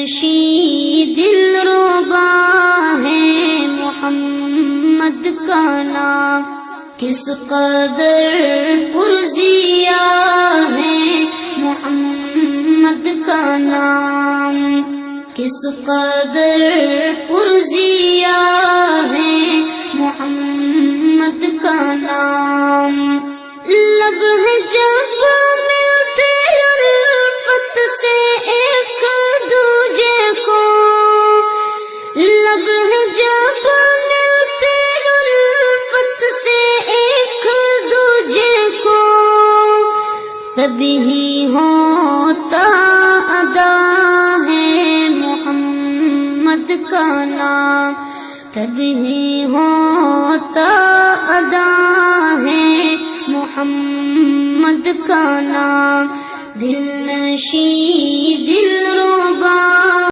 نشیں دلربا ہے محمد کا نام، کس قدر پرزیا ہے محمد کا نام، کس قدر پرزیا ہے محمد کا نام۔ لب ہے جب ملتے الفت سے ایک دوجے کو، لب ہے جب ملتے الفت سے ایک دوجے کو، تبھی ہوتا ادا ہے محمد کا نام، تبھی ہوتا ادا ہے محمد کا نام۔ دل نشیں